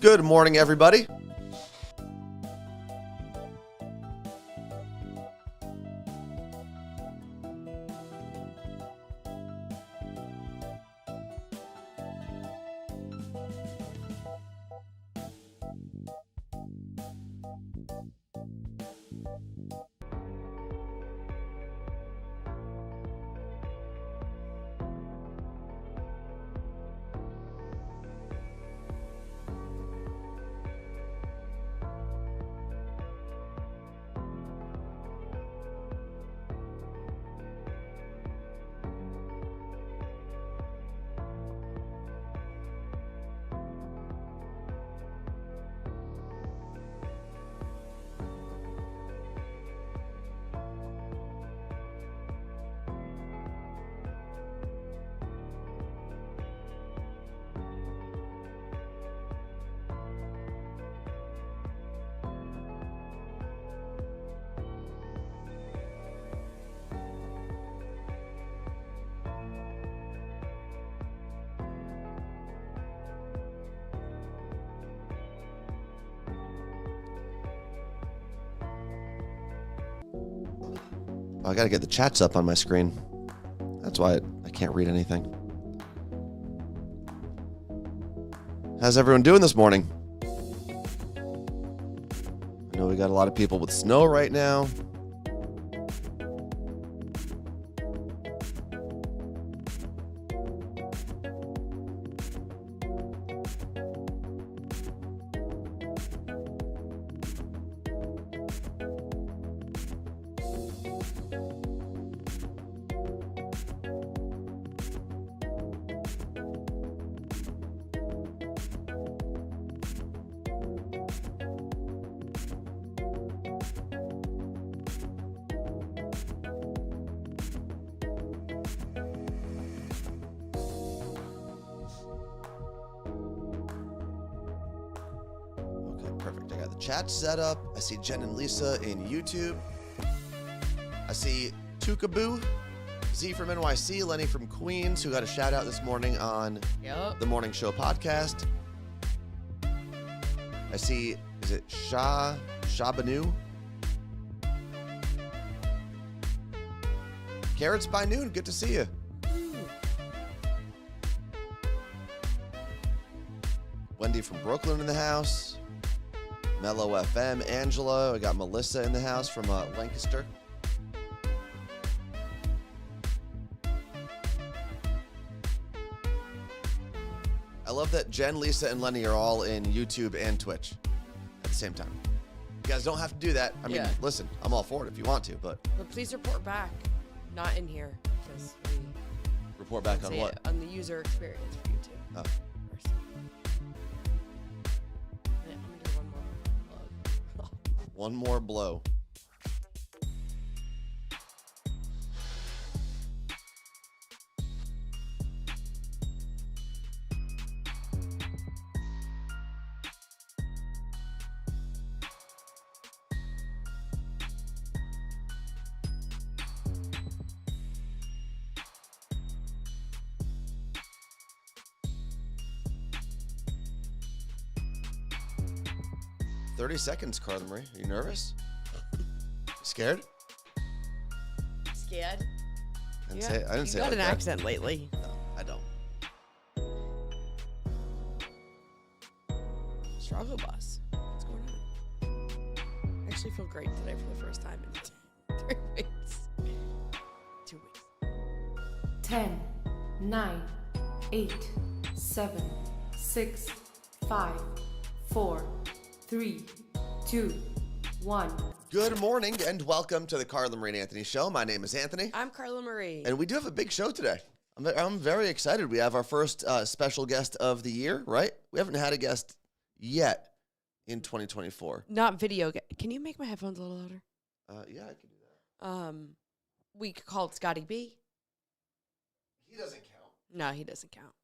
Good morning, everybody. I got to get the chats up on my screen. That's why I can't read anything. How's everyone doing this morning? I know we got a lot of people with snow right now. Perfect. I got the chat set up. I see Jen and Lisa in YouTube. I see Tukaboo, Z from NYC, Lenny from Queens, who got a shout out this morning on the Morning Show podcast. I see, is it Shabanu? Carrots by Noon, good to see you. Wendy from Brooklyn in the house. Mellow FM, Angela. I got Melissa in the house from Lancaster. I love that Jen, Lisa, and Lenny are all in YouTube and Twitch at the same time. You guys don't have to do that. I mean, listen, I'm all for it if you want to, but please report back. Not in here. Because report back on what? On the user experience for YouTube. Oh. One more blow. $30 seconds, Carla Marie. Are you nervous? Scared? Scared? I didn't say it like that. You got an accent lately. No, I don't. Struggle bus. What's going on? I actually feel great today for the first time in 3 weeks. 2 weeks. 10, 9, 8, 7, 6, 5, 4, 3, 2, 1. Good morning and welcome to the Carla Marie and Anthony Show. My name is Anthony. I'm Carla Marie. And we do have a big show today. I'm very excited. We have our first special guest of the year, right? We haven't had a guest yet in 2024. Not video. Can you make my headphones a little louder? Yeah, I can do that. We could call it Scotty B. He doesn't count. No, he doesn't count.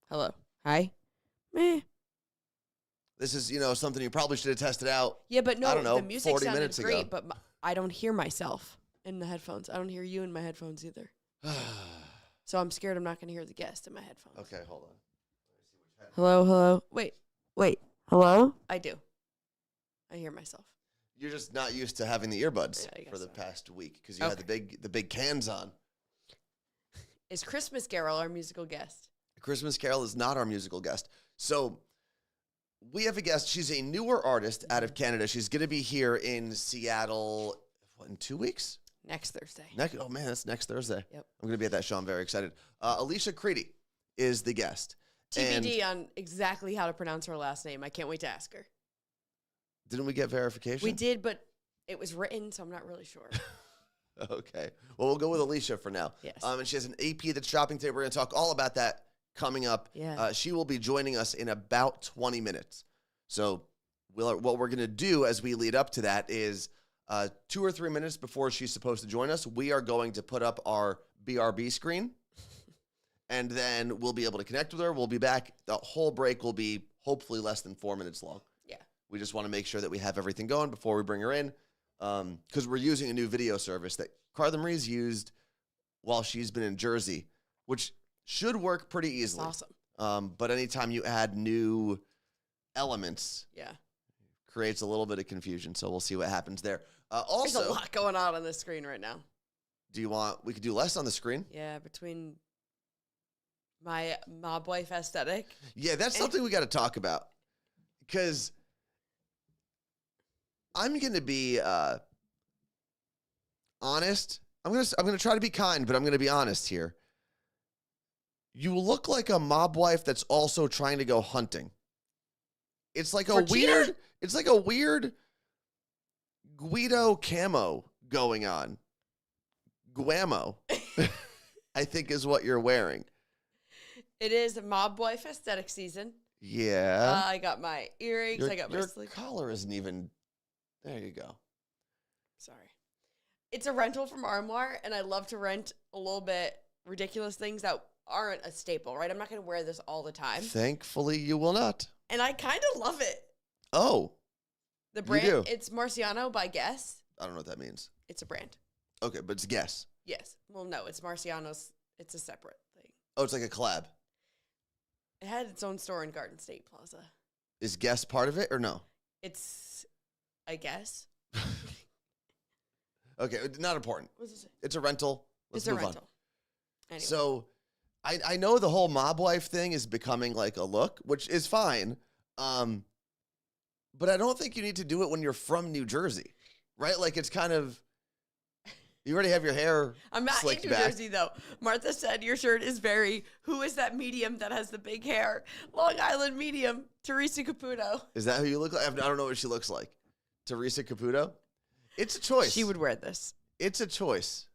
Hello. Hi. Meh. This is, something you probably should have tested out. Yeah, but no, I don't know, the music 40 sounded minutes great, ago. but I don't hear myself in the headphones. I don't hear you in my headphones either. So I'm scared I'm not going to hear the guest in my headphones. Okay, hold on. Hello, hello. Wait. Hello? I do. I hear myself. You're just not used to having the earbuds Yeah, I guess for the so. past week because you had the big cans on. Is Christmas Carol our musical guest? Christmas Carol is not our musical guest. So we have a guest. She's a newer artist out of Canada. She's going to be here in Seattle in 2 weeks? Next Thursday. Oh, man, that's next Thursday. Yep. I'm going to be at that show. I'm very excited. Alicia Creti is the guest. TBD on exactly how to pronounce her last name. I can't wait to ask her. Didn't we get verification? We did, but it was written, so I'm not really sure. Okay. Well, we'll go with Alicia for now. Yes. And she has an EP that's dropping today. We're going to talk all about that coming up. Yeah. She will be joining us in about 20 minutes. So what we're going to do as we lead up to that is 2 or 3 minutes before she's supposed to join us, we are going to put up our BRB screen. And then we'll be able to connect with her. We'll be back. The whole break will be hopefully less than 4 minutes long. Yeah. We just want to make sure that we have everything going before we bring her in. Because we're using a new video service that Carla Marie's used while she's been in Jersey, which should work pretty easily. It's awesome. But anytime you add new elements, Yeah. creates a little bit of confusion. So we'll see what happens there. There's Also, a lot going on the screen right now. we could do less on the screen? Yeah, between my mob wife aesthetic. Yeah, that's something we got to talk about. Because I'm going to be honest. I'm gonna try to be kind, but I'm going to be honest here. You look like a mob wife that's also trying to go hunting. It's like For Cheetah? It's like a weird Guido camo going on. Guamo, I think is what you're wearing. It is a mob wife aesthetic season. Yeah. I got my earrings. I got my your sleeve. collar isn't even. There you go. Sorry. It's a rental from Armoire, and I love to rent a little bit ridiculous things that aren't a staple, right? I'm not going to wear this all the time. Thankfully, you will not. And I kind of love it. Oh, The brand, do? it's Marciano by Guess. I don't know what that means. It's a brand. Okay, but it's Guess. Yes. Well, no, it's Marciano's. It's a separate thing. Oh, it's like a collab. It had its own store in Garden State Plaza. Is Guess part of it or no? It's, I guess. Okay, not important. What's it say? It's a rental. Let's It's a move rental. Anyway. So, I know the whole mob wife thing is becoming like a look, which is fine. But I don't think you need to do it when you're from New Jersey, right? Like it's kind of, you already have your hair I'm not in slicked New back. Jersey, though. Martha said your shirt is very, who is that medium that has the big hair? Long Island medium, Teresa Caputo. Is that who you look like? I don't know what she looks like. Teresa Caputo? It's a choice. She would wear this. It's a choice.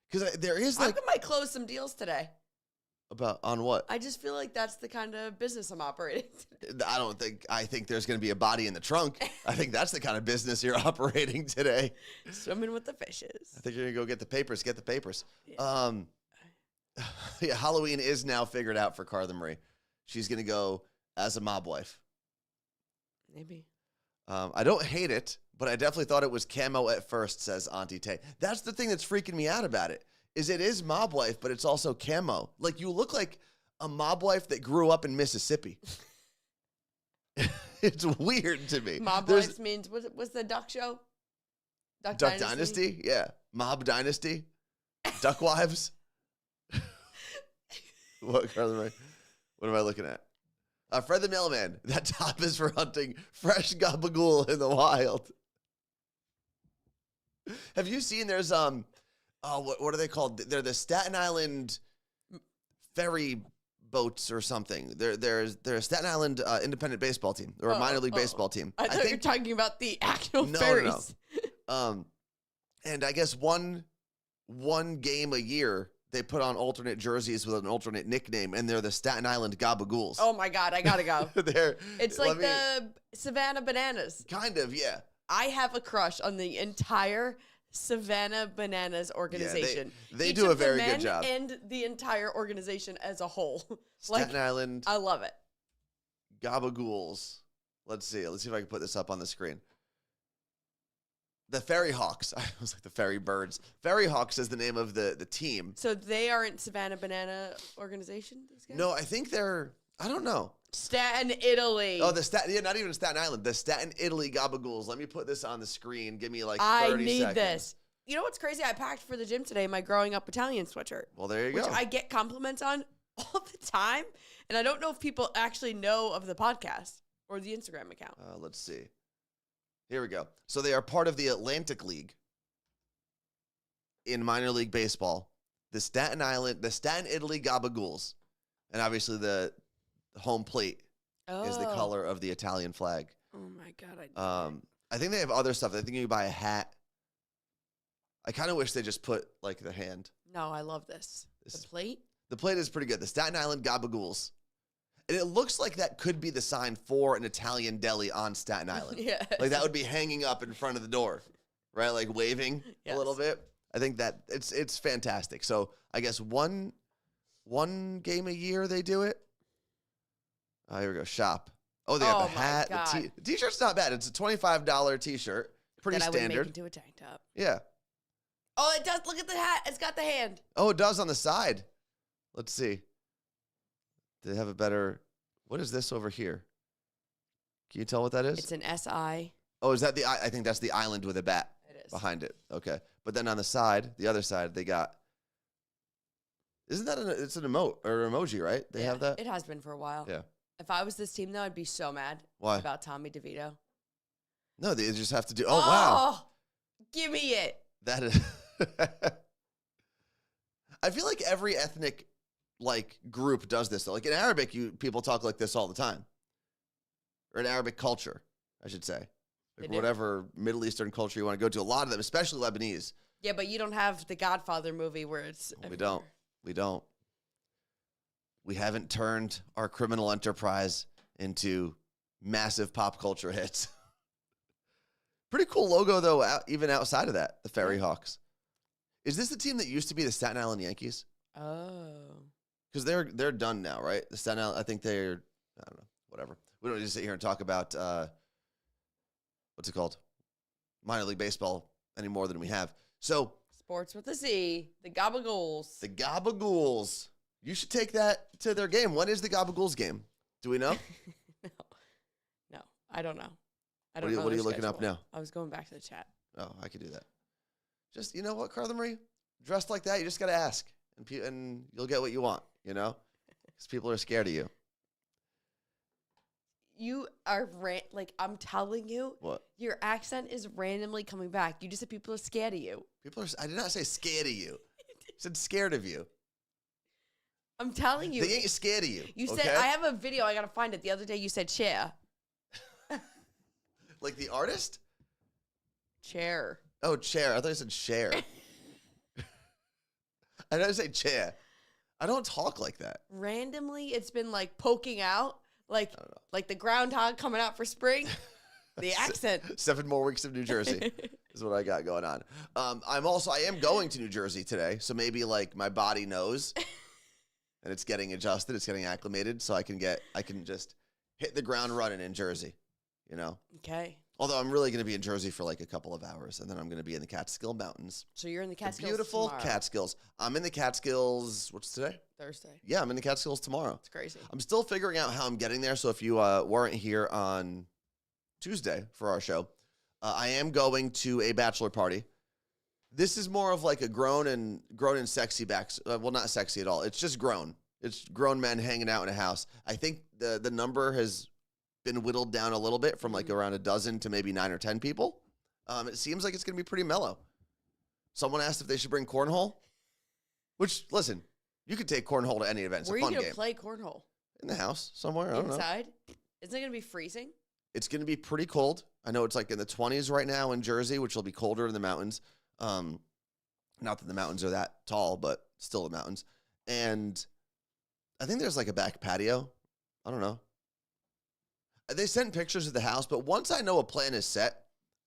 Because there is I like, might close some deals today. about, on what? I just feel like that's the kind of business I'm operating today. I think there's going to be a body in the trunk. I think that's the kind of business you're operating today. Swimming with the fishes. I think you're going to go get the papers. Get the papers. Yeah. Yeah, Halloween is now figured out for Carla Marie. She's going to go as a mob wife. Maybe. I don't hate it, but I definitely thought it was camo at first, says Auntie Tay. That's the thing that's freaking me out about it, is it is mob wife, but it's also camo. Like, you look like a mob wife that grew up in Mississippi. It's weird to me. Mob wives means, what's the duck show? Duck Dynasty? Yeah. Mob Dynasty? Duck Wives? What, Carla Marie? What am I looking at? Fred the Mailman. That top is for hunting fresh gabagool in the wild. Have you seen there's what are they called? They're the Staten Island ferry boats or something. They're a Staten Island independent baseball team or a minor league baseball team. I thought you were talking about the actual ferries. No. And I guess one game a year they put on alternate jerseys with an alternate nickname, and they're the Staten Island Gabagools. Oh my God, I gotta go. It's like the the Savannah Bananas. kind of, yeah. I have a crush on the entire Savannah Bananas organization. They Each do a of the very good men job. And the entire organization as a whole. Staten Island I love it. Gabagools. Let's see if I can put this up on the screen. The Ferry Hawks. I was like the Ferry Birds. Ferry Hawks is the name of the team. So they aren't Savannah Banana organization? These guys? No, I think they're I don't know. Staten, Italy. Oh, not even Staten Island. The Staten, Italy Gabagools. Let me put this on the screen. Give me like 30 I seconds. need this. You know what's crazy? I packed for the gym today my growing up Italian sweatshirt. Well, there you which go. I get compliments on all the time. And I don't know if people actually know of the podcast or the Instagram account. Let's see. Here we go. So they are part of the Atlantic League in minor league baseball. The Staten Italy Gabagools. And obviously the home plate is the color of the Italian flag. Oh my God. I think they have other stuff. I think you can buy a hat. I kind of wish they just put like the hand. No, I love this. The plate? The plate is pretty good. The Staten Island Gabagools. And it looks like that could be the sign for an Italian deli on Staten Island. Yeah. Like that would be hanging up in front of the door, right? Like waving a little bit. I think that it's fantastic. So I guess one game a year they do it. Oh, here we go. Shop. Oh, they have the hat. The t-shirt's not bad. It's a $25 t-shirt. Pretty that standard. I would make into a tank top. Yeah. Oh, it does. Look at the hat. It's got the hand. Oh, it does on the side. Let's see. They have a better. What is this over here? Can you tell what that is? It's an SI. Oh, is that I think that's the island with a bat It is. behind it. Okay. But then on the side, the other side, they got. Isn't that it's an emote or emoji, right? They have that? It has been for a while. Yeah. If I was this team, though, I'd be so mad. Why? About Tommy DeVito. No, they just have to do. Oh, wow. Give me it. That is. I feel like every ethnic like group does this though. Like in Arabic, people talk like this all the time. Or in Arabic culture, I should say. Like whatever Middle Eastern culture you want to go to. A lot of them, especially Lebanese. Yeah, but you don't have the Godfather movie where it's. We don't. We haven't turned our criminal enterprise into massive pop culture hits. Pretty cool logo though, even outside of that, the Ferry Hawks. Is this the team that used to be the Staten Island Yankees? Oh. Because they're done now, right? The Staten Island, I think I don't know, whatever. We don't need to sit here and talk about, what's it called? Minor league baseball any more than we have. So. Sports with a Z, the Gabagools. The Gabagools. You should take that to their game. When is the Gabagools game? Do we know? No, I don't know. I don't know. What are you looking up now? I was going back to the chat. Oh, I could do that. Just, you know what, Carla Marie? Dressed like that, you just got to ask. And you'll get what you want, you know? Because people are scared of you. You are, I'm telling you. What? Your accent is randomly coming back. You just said people are scared of you. I did not say scared of you. I said scared of you. I'm telling you. They ain't scared of you. You said, I have a video, I got to find it. The other day you said chair. Like the artist? Chair. Oh, chair. I thought you said share. I didn't say chair. I don't talk like that. Randomly, it's been like poking out, like the groundhog coming out for spring. The accent. 7 more weeks of New Jersey is what I got going on. I am going to New Jersey today, so maybe like my body knows, and it's getting adjusted, it's getting acclimated, so I can just hit the ground running in Jersey, you know. Okay. Although I'm really going to be in Jersey for like a couple of hours, and then I'm going to be in the Catskill Mountains. So you're in the Catskills beautiful tomorrow. Catskills. I'm in the Catskills, what's today? Thursday. Yeah, I'm in the Catskills tomorrow. It's crazy. I'm still figuring out how I'm getting there, so if you weren't here on Tuesday for our show, I am going to a bachelor party. This is more of like a grown and sexy well, not sexy at all. It's just grown. It's grown men hanging out in a house. I think the number has been whittled down a little bit from like around a dozen to maybe 9 or 10 people. It seems like it's going to be pretty mellow. Someone asked if they should bring cornhole, which, listen, you could take cornhole to any event. It's a fun game. Where are you going to play cornhole? In the house somewhere. I don't know. Inside? Isn't it going to be freezing? It's going to be pretty cold. I know it's like in the 20s right now in Jersey, which will be colder in the mountains. Not that the mountains are that tall, but still the mountains. And I think there's like a back patio. I don't know. They sent pictures of the house, but once I know a plan is set,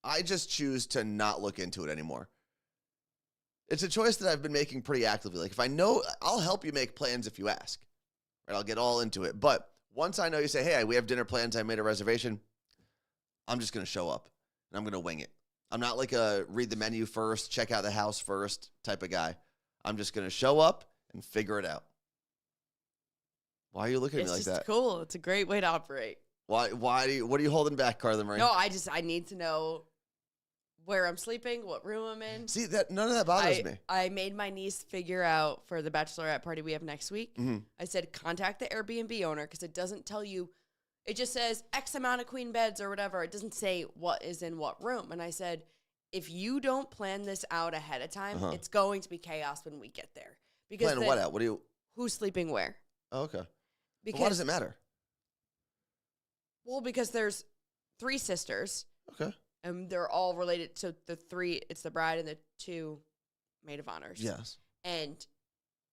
I just choose to not look into it anymore. It's a choice that I've been making pretty actively. Like if I know, I'll help you make plans if you ask. Right? I'll get all into it. But once I know you say, hey, we have dinner plans, I made a reservation, I'm just going to show up and I'm going to wing it. I'm not like a read the menu first, check out the house first type of guy. I'm just going to show up and figure it out. Why are you looking at It's me like just that? cool. It's a great way to operate. Why what are you holding back, Carla Marie? No, I need to know where I'm sleeping, what room I'm in. See, that none of that bothers me. I made my niece figure out for the bachelorette party we have next week. Mm-hmm. I said, contact the Airbnb owner because it doesn't tell you. It just says X amount of queen beds or whatever. It doesn't say what is in what room. And I said, if you don't plan this out ahead of time, it's going to be chaos when we get there. Because Plan what out? What do you... Who's sleeping where? Oh, okay. Because But why does it matter? Well, because there's 3 sisters. Okay. And they're all related. So the 3, it's the bride and the 2 maid of honors. Yes. And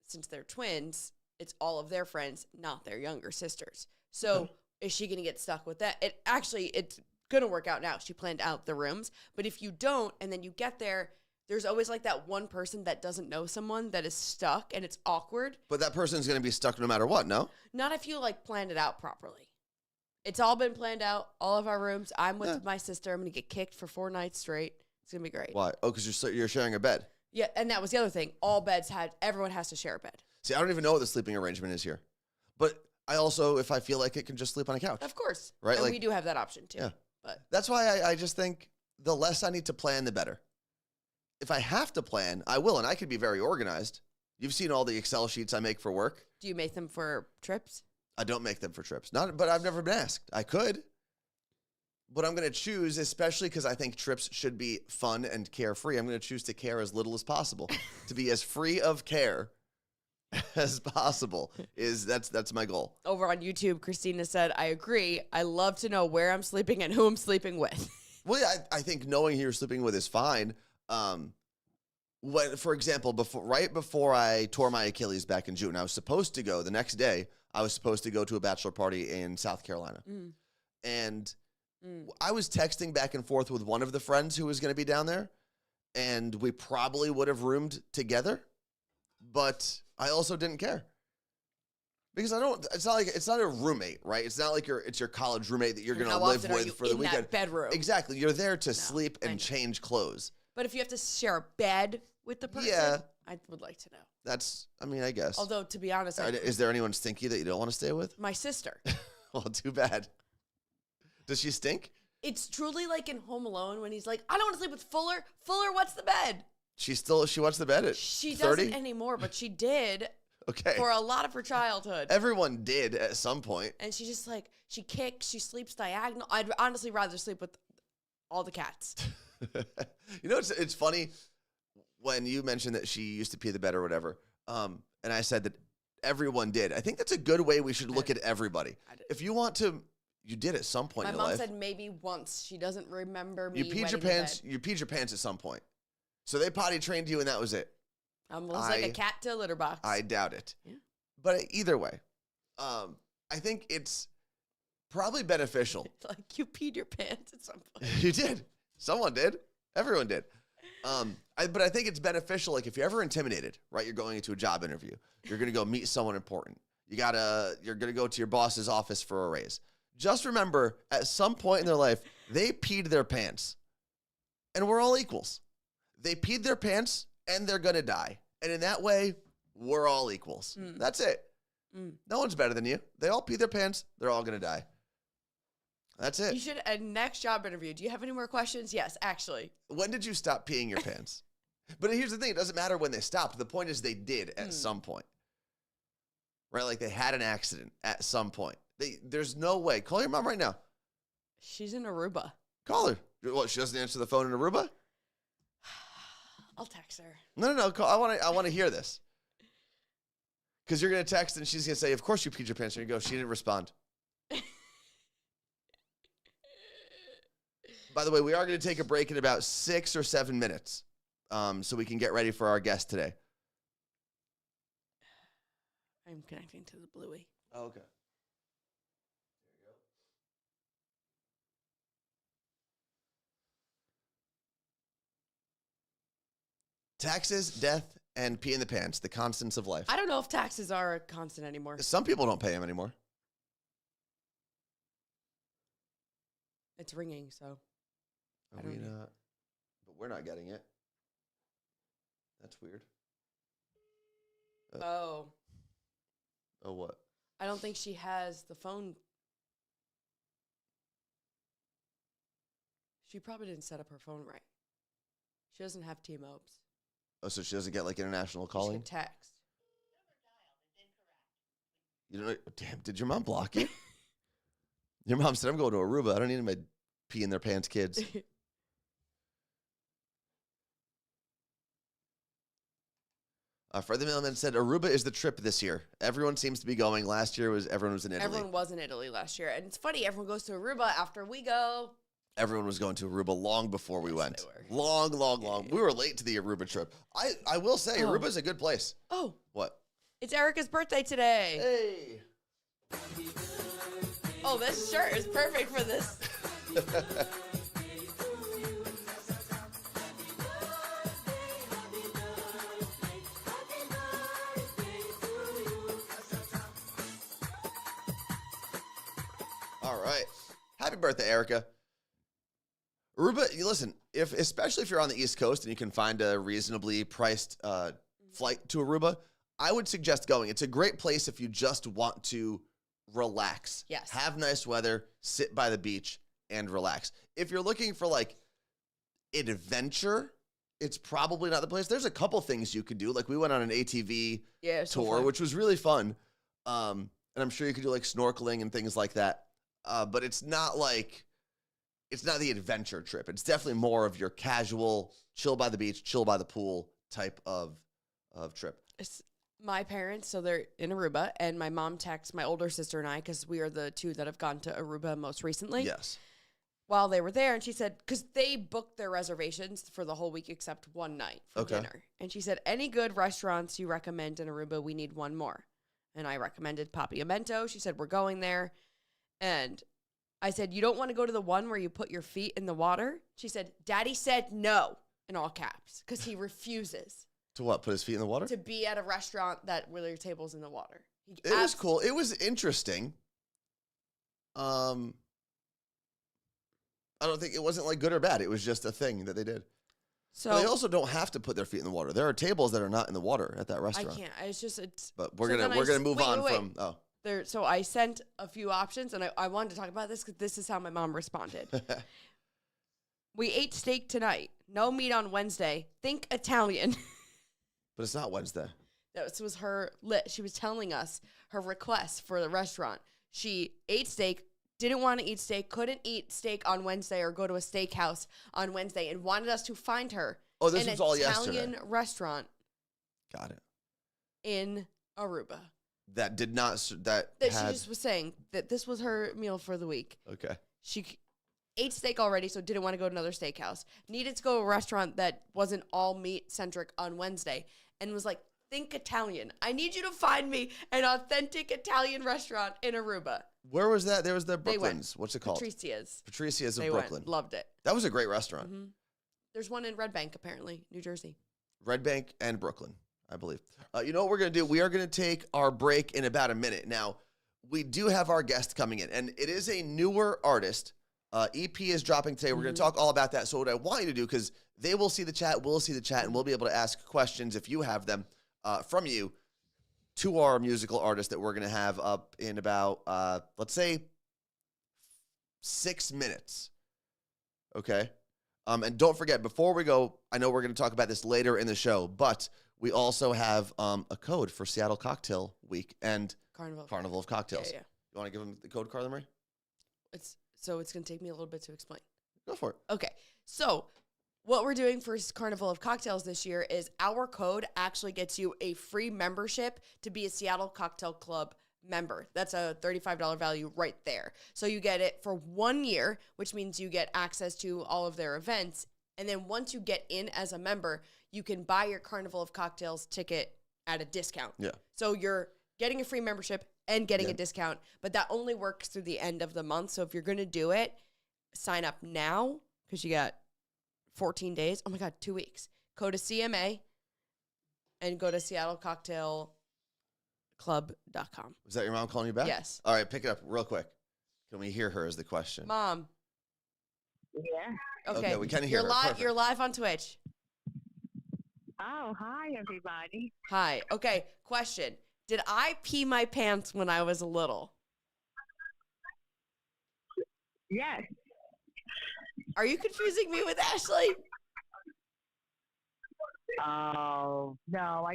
since they're twins, it's all of their friends, not their younger sisters. So is she going to get stuck with that? It's going to work out now. She planned out the rooms. But if you don't, and then you get there, there's always like that one person that doesn't know someone that is stuck and it's awkward. But that person's going to be stuck no matter what, no? Not if you like planned it out properly. It's all been planned out, all of our rooms. I'm with my sister. I'm going to get kicked for 4 nights straight. It's going to be great. Why? Oh, because you're sharing a bed. Yeah, and that was the other thing. Everyone has to share a bed. See, I don't even know what the sleeping arrangement is here. But I also, if I feel like it, can just sleep on a couch. Of course. Right? And Like, we do have that option too. Yeah. But that's why I just think the less I need to plan, the better. If I have to plan, I will, and I could be very organized. You've seen all the Excel sheets I make for work. do you make them for trips? I don't make them for trips. But I've never been asked. I could. But I'm going to choose, especially because I think trips should be fun and carefree. I'm going to choose to care as little as possible. To be as free of care as possible that's my goal. Over on YouTube, Christina said, I agree. I love to know where I'm sleeping and who I'm sleeping with. Well, yeah, I think knowing who you're sleeping with is fine. When, for example, right before I tore my Achilles back in June, I was supposed to go the next day. I was supposed to go to a bachelor party in South Carolina, and I was texting back and forth with one of the friends who was going to be down there, and we probably would have roomed together, but I also didn't care. Because it's not a roommate, right? It's not like it's your college roommate that you're going to live with for the weekend. That bedroom? Exactly. You're there to sleep and change clothes. But if you have to share a bed with the person, I would like to know. I guess. Although, to be honest, Is there anyone stinky that you don't want to stay with? my sister. Well, too bad. Does she stink? It's truly like in Home Alone when he's like, I don't want to sleep with Fuller. Fuller, what's the bed? She wants the bed at She 30? doesn't anymore, but she did Okay. for a lot of her childhood. Everyone did at some point. And she just like, she kicks, she sleeps diagonal. I'd honestly rather sleep with all the cats. You know, it's funny when you mentioned that she used to pee the bed or whatever, and I said that everyone did. I think that's a good way we should look at everybody. If you want to, you did at some point in your life. My mom said maybe once. She doesn't remember me You peed your wetting the pants. bed. You peed your pants at some point. So they potty trained you, and that was it. Almost like a cat to a litter box. I doubt it. Yeah. But either way, I think it's probably beneficial. Like you peed your pants at some point. You did. Someone did. Everyone did. But I think it's beneficial. Like if you're ever intimidated, right? You're going into a job interview. You're going to go meet someone important. You're going to go to your boss's office for a raise. Just remember, at some point in their life, they peed their pants. And we're all equals. They peed their pants, and they're going to die. And in that way, we're all equals. That's it. No one's better than you. They all pee their pants. They're all going to die. That's it. You should, next job interview, do you have any more questions? Yes, actually. When did you stop peeing your pants? But here's the thing. It doesn't matter when they stopped. The point is they did at some point. Right? Like they had an accident at some point. There's no way. Call your mom right now. She's in Aruba. Call her. What, she doesn't answer the phone in Aruba? I'll text her. No. Call, I want to hear this. Because you're going to text and she's going to say, of course you peed your pants. And you go, she didn't respond. By the way, we are going to take a break in about 6 or 7 minutes so we can get ready for our guest today. I'm connecting to the Bluey. Oh, okay. Taxes, death, and pee in the pants, the constants of life. I don't know if taxes are a constant anymore. Some people don't pay them anymore. It's ringing, so. Are we not? But we're not getting it. That's weird. Oh. Oh, what? I don't think she has the phone. She probably didn't set up her phone right. She doesn't have T-Mobes. Oh, so she doesn't get like international She calling? could text. You don't know, damn, did your mom block you? Your mom said, I'm going to Aruba. I don't need my pee in their pants kids. Fred the Mailman said, Aruba is the trip this year. Everyone seems to be going. Last year everyone was in Italy. Everyone was in Italy last year. And it's funny, everyone goes to Aruba after we go. Everyone was going to Aruba long before we went. they were. Long. We were late to the Aruba trip. I will say, Aruba's a good place. Oh. What? It's Erica's birthday today. Hey. Oh, this shirt is perfect for this. All right. Happy birthday, Erica. Aruba, listen, especially if you're on the East Coast and you can find a reasonably priced flight to Aruba, I would suggest going. It's a great place if you just want to relax. Yes. Have nice weather, sit by the beach, and relax. If you're looking for like adventure, it's probably not the place. There's a couple things you could do. Like we went on an ATV tour, which was really fun. And I'm sure you could do like snorkeling and things like that. But it's not the adventure trip. It's definitely more of your casual, chill by the beach, chill by the pool type of trip. It's my parents, so they're in Aruba, and my mom texted my older sister and I, because we are the two that have gone to Aruba most recently. Yes. While they were there, and she said, because they booked their reservations for the whole week except one night for dinner. And she said, any good restaurants you recommend in Aruba, we need one more. And I recommended Papiamento. She said, we're going there. And I said, you don't want to go to the one where you put your feet in the water? She said, Daddy said no, in all caps, because he refuses. To what? Put his feet in the water? To be at a restaurant where your table's in the water. It was cool. It was interesting. I don't think it wasn't like good or bad. It was just a thing that they did. So but they also don't have to put their feet in the water. There are tables that are not in the water at that restaurant. I can't. It's. But we're so gonna move wait, on wait. from. Oh. There. So I sent a few options, and I wanted to talk about this because this is how my mom responded. We ate steak tonight. No meat on Wednesday. Think Italian. But it's not Wednesday. This was her lit. She was telling us her request for the restaurant. She ate steak, didn't want to eat steak, couldn't eat steak on Wednesday or go to a steakhouse on Wednesday, and wanted us to find her this was all yesterday. Italian restaurant. Got it. In Aruba. That did not. She just was saying that this was her meal for the week. Okay. She ate steak already, so didn't want to go to another steakhouse. Needed to go to a restaurant that wasn't all meat-centric on Wednesday, and was like, think Italian. I need you to find me an authentic Italian restaurant in Aruba. Where was that? There was the Brooklyn's. What's it called? Patricia's of Brooklyn. Went. Loved it. That was a great restaurant. Mm-hmm. There's one in Red Bank, apparently, New Jersey. Red Bank and Brooklyn, I believe. You know what we're going to do? We are going to take our break in about a minute. Now, we do have our guest coming in, and it is a newer artist. EP is dropping today. We're going to talk all about that. So what I want you to do, because they will see the chat, we'll see the chat, and we'll be able to ask questions if you have them from you to our musical artist that we're going to have up in about, let's say, 6 minutes. Okay? And don't forget, before we go, I know we're going to talk about this later in the show, but we also have a code for Seattle Cocktail Week and Carnival of Cocktails. Yeah. You want to give them the code, Carla Marie? So it's going to take me a little bit to explain. Go for it. Okay. So what we're doing for Carnival of Cocktails this year is our code actually gets you a free membership to be a Seattle Cocktail Club member. That's a $35 value right there. So you get it for 1 year, which means you get access to all of their events. And then once you get in as a member, you can buy your Carnival of Cocktails ticket at a discount. Yeah. So you're getting a free membership and getting a discount, but that only works through the end of the month. So if you're going to do it, sign up now because you got 14 days. Oh my God, 2 weeks. Go to CMA and go to SeattleCocktailClub.com. Was that your mom calling you back? Yes. All right, pick it up real quick. Can we hear her is the question. Mom. Yeah. Okay, we can hear her. Live, Perfect. you're live on Twitch. Oh, hi, everybody. Hi. Okay, question. Did I pee my pants when I was little? Yes. Are you confusing me with Ashley? Oh, no,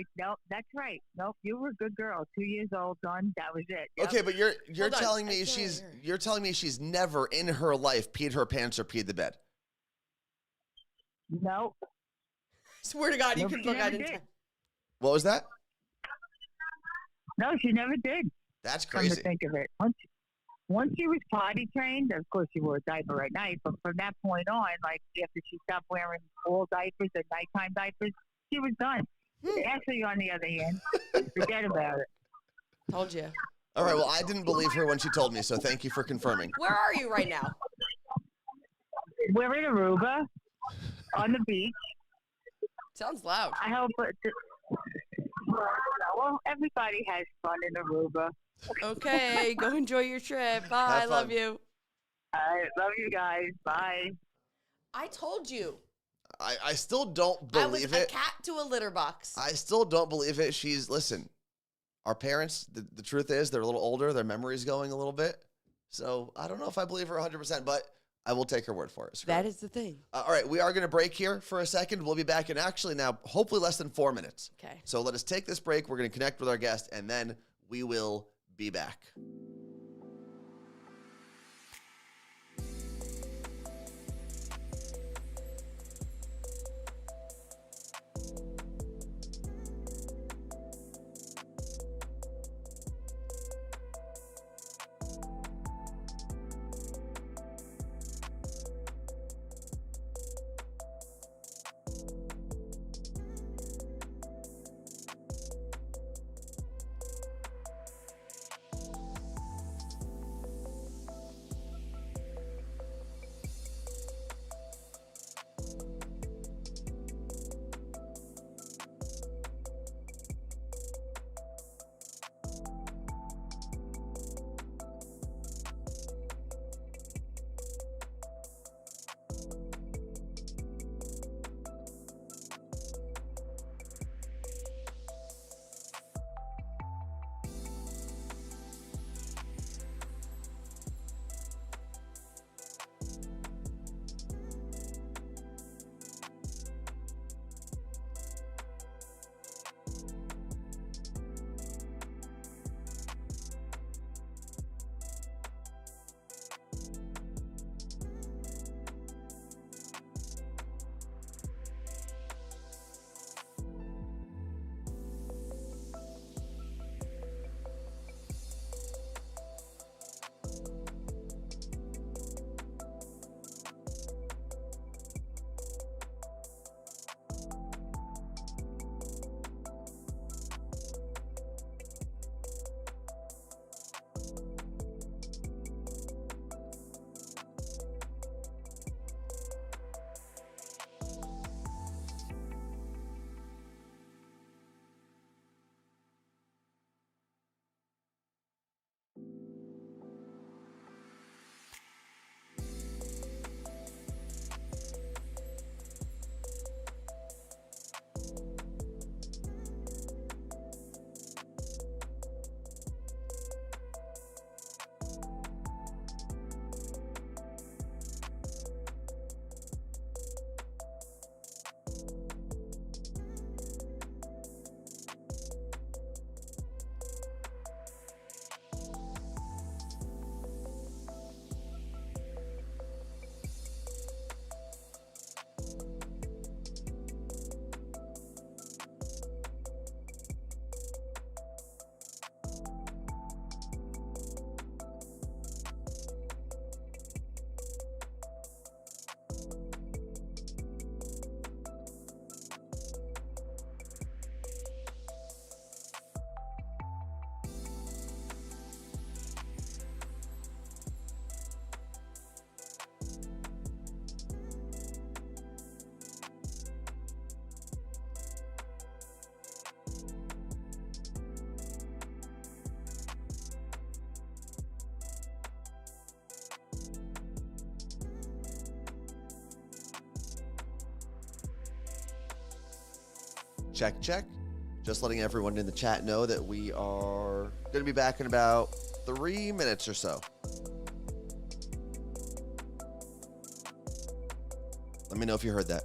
that's right. Nope, you were a good girl. 2 years old, done. That was it. Yep. Okay, but you're Hold on, telling I me can't she's hear. you're telling me she's never in her life peed her pants or peed the bed. Nope. Swear to God, you Nope, can she look never at it. did. What was that? No, she never did. That's Come crazy. to think of it. Once she was potty trained, of course she wore a diaper at night, but from that point on, like after she stopped wearing all diapers and nighttime diapers, she was done. Ashley, on the other hand, forget about it. Told you. All right, well, I didn't believe her when she told me, so thank you for confirming. Where are you right now? We're in Aruba on the beach. Sounds loud. I hope. Well, everybody has fun in Aruba. Okay, go enjoy your trip. Bye. Have Love fun. you. I love you guys. Bye. I told you. I still don't I was believe a it. cat to a litter box. I still don't believe it. Listen, our parents, the truth is they're a little older. Their memory's going a little bit. So I don't know if I believe her 100%, but I will take her word for it. That is the thing. All right, we are going to break here for a second. We'll be back in actually now hopefully less than 4 minutes. Okay. So let us take this break. We're going to connect with our guest, and then we will be back. Check, check. Just letting everyone in the chat know that we are going to be back in about 3 minutes or so. Let me know if you heard that.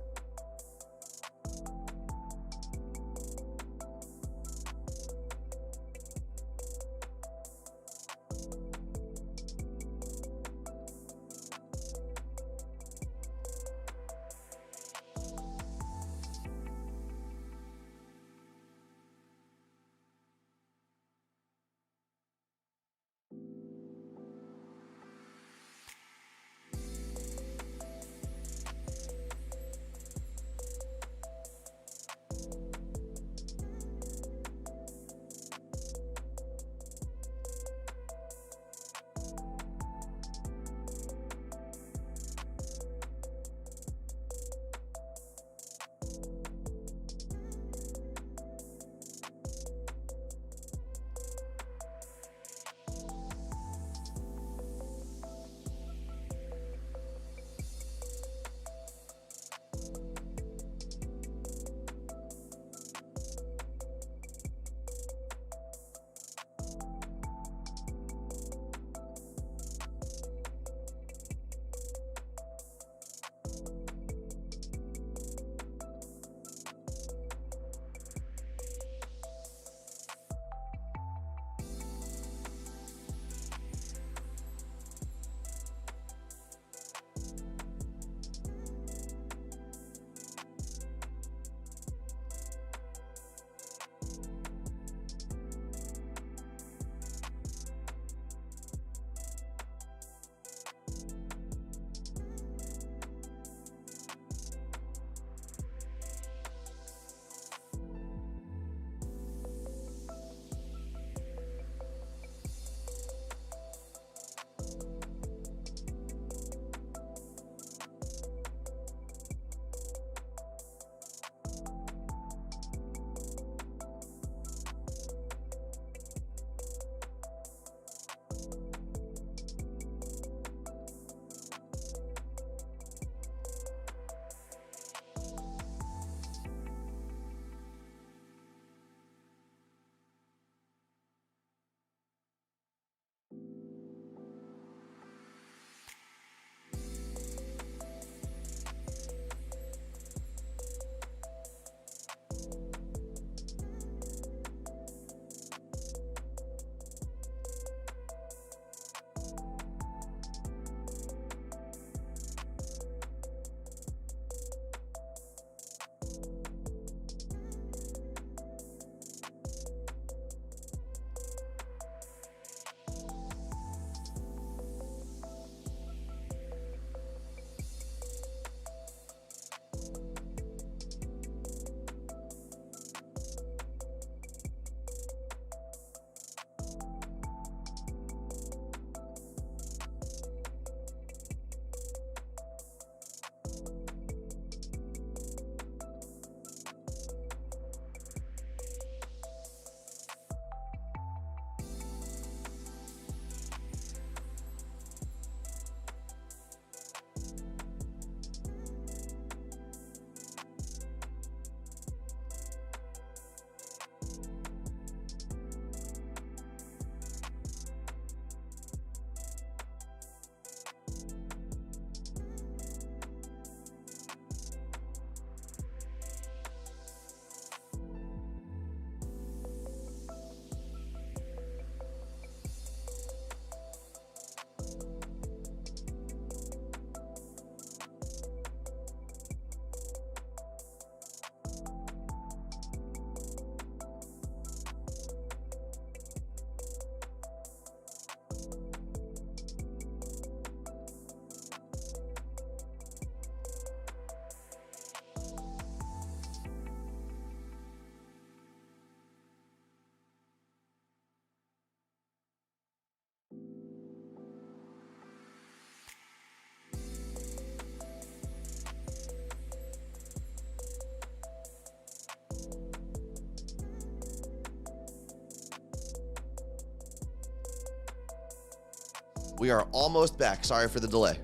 We are almost back. Sorry for the delay.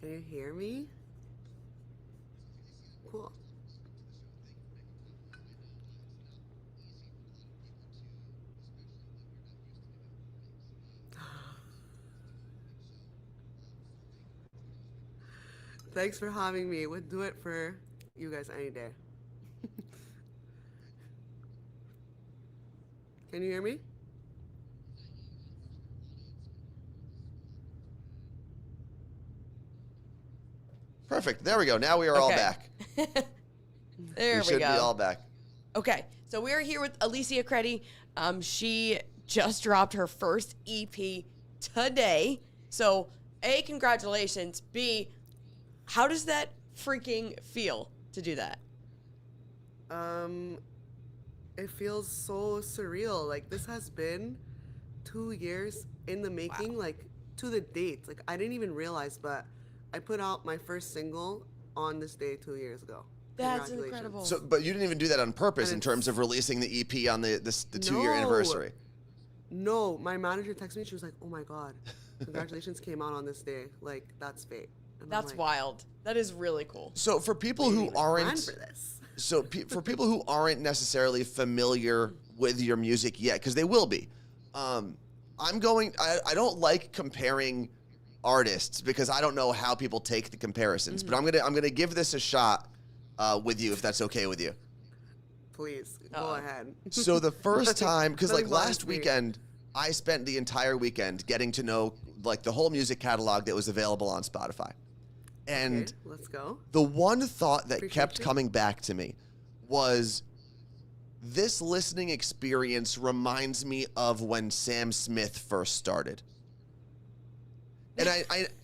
Can you hear me? Cool. Thanks for having me. Would do it for you guys any day. Can you hear me? Perfect. There we go. Now we are all Okay. back. There we should go. be all back. Okay, so we are here with Alicia Creti. She just dropped her first EP today. So, A, congratulations. B, how does that freaking feel to do that? It feels so surreal. Like, this has been 2 years in the making, like, to the date. Like, I didn't even realize, but I put out my first single on this day 2 years ago. That's Congratulations. incredible. So, but you didn't even do that on purpose And in terms of releasing the EP on the 2-year anniversary. No, my manager texted me. She was like, "Oh my god, congratulations came out on this day. Like, that's fate." And I'm That's like, wild. That is really cool. So for people "I who didn't even plan aren't for this." So for people who aren't necessarily familiar with your music yet, because they will be, I don't like comparing artists because I don't know how people take the comparisons. But I'm gonna give this a shot with you if that's okay with you. Please go ahead. So the first time, because like Nothing last bothers me. weekend, I spent the entire weekend getting to know like the whole music catalog that was available on Spotify, and. Okay, let's go. The one thought that Appreciate kept you. coming back to me was this listening experience reminds me of when Sam Smith first started. And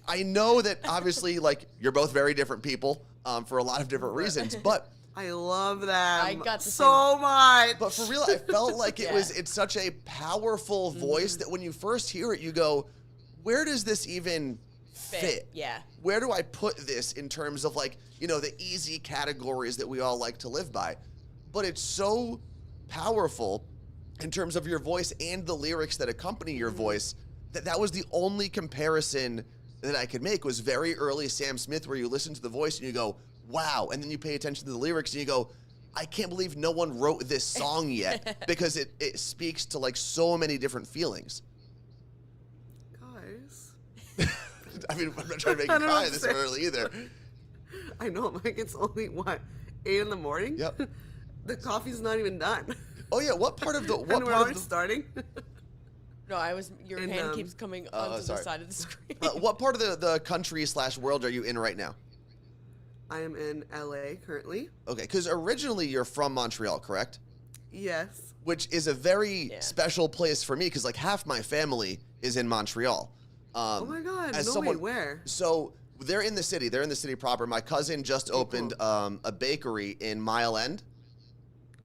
I know that obviously like you're both very different people for a lot of different reasons, but I love them I got the so much. but for real, I felt like Yeah. it's such a powerful voice that when you first hear it, you go, where does this even fit? Yeah. Where do I put this in terms of like, the easy categories that we all like to live by? But it's so powerful in terms of your voice and the lyrics that accompany your voice that was the only comparison that I could make was very early Sam Smith where you listen to the voice and you go, wow. And then you pay attention to the lyrics and you go, I can't believe no one wrote this song yet because it speaks to like so many different feelings. Guys, I mean, I'm not trying to make I you don't cry this understand. early either. I know, like it's only what 8 in the morning. Yep. The coffee's not even done. Oh yeah, what part of the and what we're part already of the, starting. No, your And, hand keeps coming onto the sorry. side of the screen. what part of the country / world are you in right now? I am in LA currently. Okay, because originally you're from Montreal, correct? Yes. Which is a very Yeah. special place for me because like half my family is in Montreal. Oh my god. as No someone- way. Where? So they're in the city. They're in the city proper. My cousin just opened a bakery in Mile End.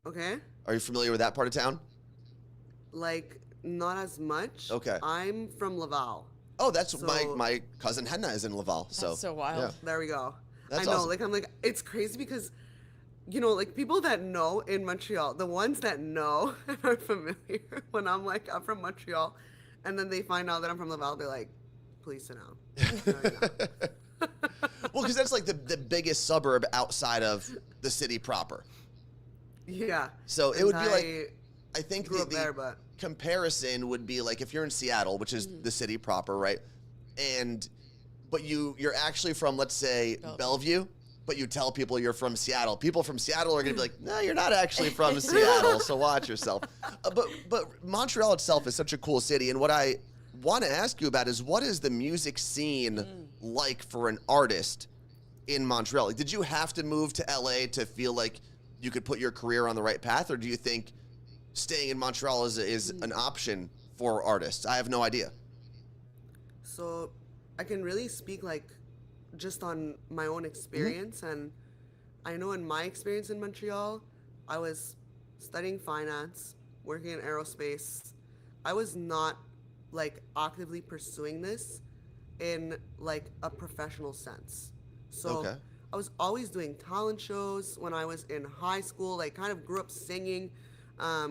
Okay. Are you familiar with that part of town? Like not as much. Okay. I'm from Laval. Oh, that's So- my cousin Henna is in Laval. That's so wild. yeah. There we go. That's I know. awesome. Like I'm like it's crazy because like people that know in Montreal, the ones that know and are familiar when I'm like I'm from Montreal, and then they find out that I'm from Laval, they're like, please sit down. No, you're not. Well, because that's like the biggest suburb outside of the city proper. Yeah. So it And would be like I think grew the, up the there, but comparison would be like if you're in Seattle, which is the city proper, right? But you're actually from, let's say, Bellevue, but you tell people you're from Seattle. People from Seattle are gonna be like, no, you're not actually from Seattle, so watch yourself. But Montreal itself is such a cool city, and what I want to ask you about is what is the music scene like for an artist in Montreal? Like, did you have to move to LA to feel like you could put your career on the right path, or do you think staying in Montreal is an option for artists? I have no idea. so I can really speak like just on my own experience, and I know in my experience in Montreal, I was studying finance, working in aerospace. I was not like actively pursuing this in like a professional sense. So Okay. I was always doing talent shows when I was in high school, like kind of grew up singing.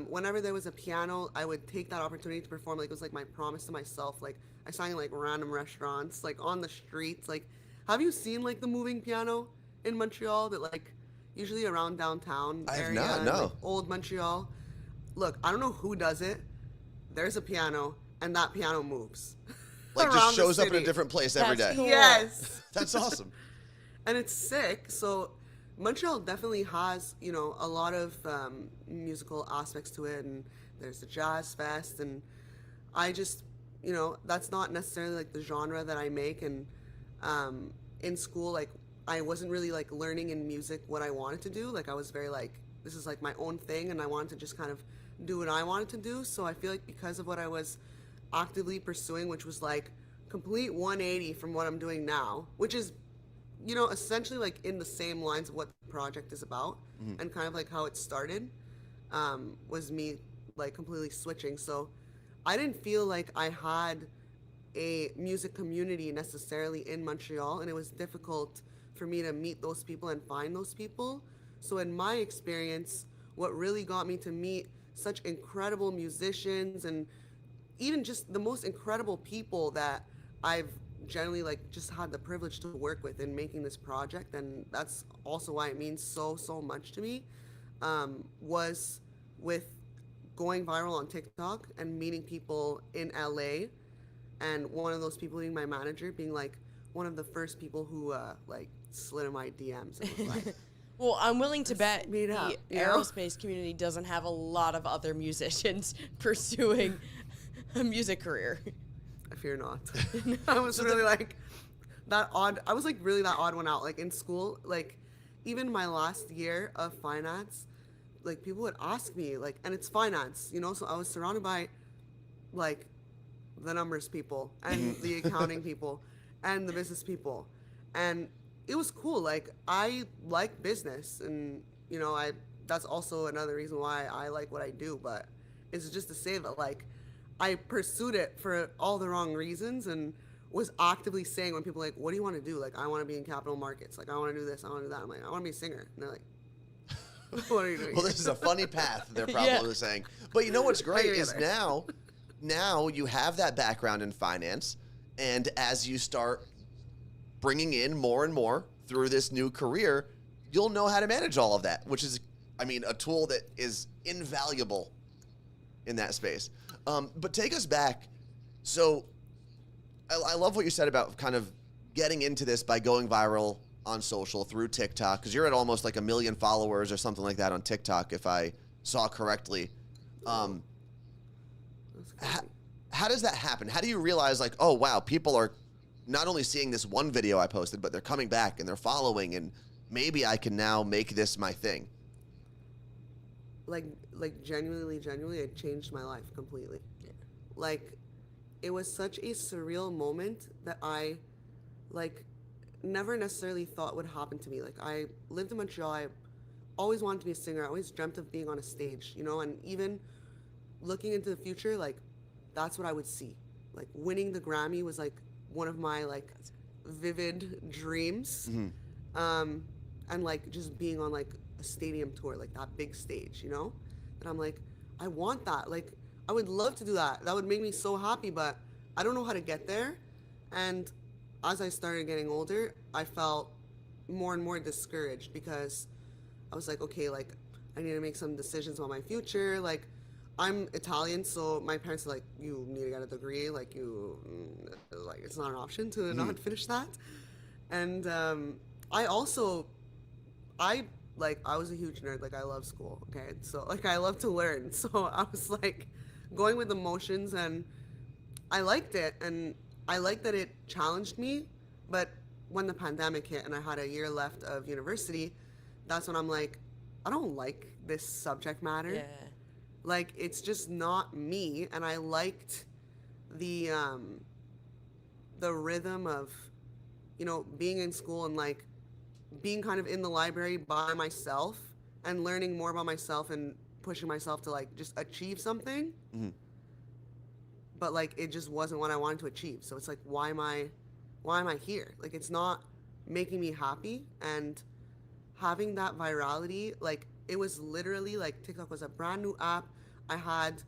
Whenever there was a piano, I would take that opportunity to perform. Like it was like my promise to myself. Like I sang in like random restaurants, like on the streets. Like Have you seen like the moving piano in Montreal that like usually around downtown I have area, not, in, no. like, old Montreal? Look, I don't know who does it. There's a piano, and that piano moves. Like around just the shows up in a city. different place every That's day. cool. Yes. That's awesome. And it's sick. So Montreal definitely has, you know, a lot of musical aspects to it, and there's the jazz fest, and I just, you know, that's not necessarily like the genre that I make. And in school, like I wasn't really like learning in music what I wanted to do. Like I was very like, this is like my own thing, and I wanted to just kind of do what I wanted to do. So I feel like because of what I was actively pursuing, which was like complete 180 from what I'm doing now, which is, you know, essentially like in the same lines of what the project is about, and kind of like how it started, was me like completely switching. So I didn't feel like I had a music community necessarily in Montreal, and it was difficult for me to meet those people and find those people. So in my experience, what really got me to meet such incredible musicians and even just the most incredible people that I've generally like just had the privilege to work with in making this project, and that's also why it means so much to me, was with going viral on TikTok and meeting people in LA, and one of those people being my manager, being like one of the first people who like slid in my DMs and was like, Well, I'm willing to bet meet the up, you know? aerospace community doesn't have a lot of other musicians pursuing a music career. I fear not. I was really like that odd. I was like really that odd one out. Like in school, like even my last year of finance, like people would ask me, like, and it's finance, you know, so I was surrounded by like the numbers people and the accounting people and the business people. And it was cool. Like I like business, and you know, that's also another reason why I like what I do, but it's just to say that like I pursued it for all the wrong reasons, and was actively saying when people are like, what do you want to do? Like, I want to be in capital markets. Like, I want to do this. I want to do that. I'm like, I want to be a singer. And they're like, what are you doing? Well, this is a funny path, they're probably saying. But you know what's great is now you have that background in finance, and as you start bringing in more and more through this new career, you'll know how to manage all of that, which is, I mean, a tool that is invaluable in that space. But take us back. So I love what you said about kind of getting into this by going viral on social through TikTok, because you're at almost like 1 million followers or something like that on TikTok, if I saw correctly. How does that happen? How do you realize, like, oh, wow, people are not only seeing this one video I posted, but they're coming back and they're following, and maybe I can now make this my thing? Like genuinely, it changed my life completely. Yeah. Like, it was such a surreal moment that I, like, never necessarily thought would happen to me. Like, I lived in Montreal. I always wanted to be a singer. I always dreamt of being on a stage, you know, and even looking into the future, like, that's what I would see. Like, winning the Grammy was, like, one of my, like, vivid dreams. And, like, just being on, like, a stadium tour, like, that big stage, you know? And I'm like, I want that. Like, I would love to do that. That would make me so happy, but I don't know how to get there. And as I started getting older, I felt more and more discouraged, because I was like, okay, like, I need to make some decisions about my future. Like, I'm Italian, so my parents are like, you need to get a degree. Like, it's not an option to not finish that. And I was a huge nerd. Like, I love school, okay? So, like, I love to learn. So I was, like, going with emotions, and I liked it. And I liked that it challenged me. But when the pandemic hit and I had a year left of university, that's when I'm like, I don't like this subject matter. Yeah. Like, it's just not me. And I liked the rhythm of, you know, being in school and, like, being kind of in the library by myself and learning more about myself and pushing myself to, like, just achieve something. But, like, it just wasn't what I wanted to achieve. So it's like, why am I here? Like, it's not making me happy. And having that virality, like, it was literally, like, TikTok was a brand new app. I had,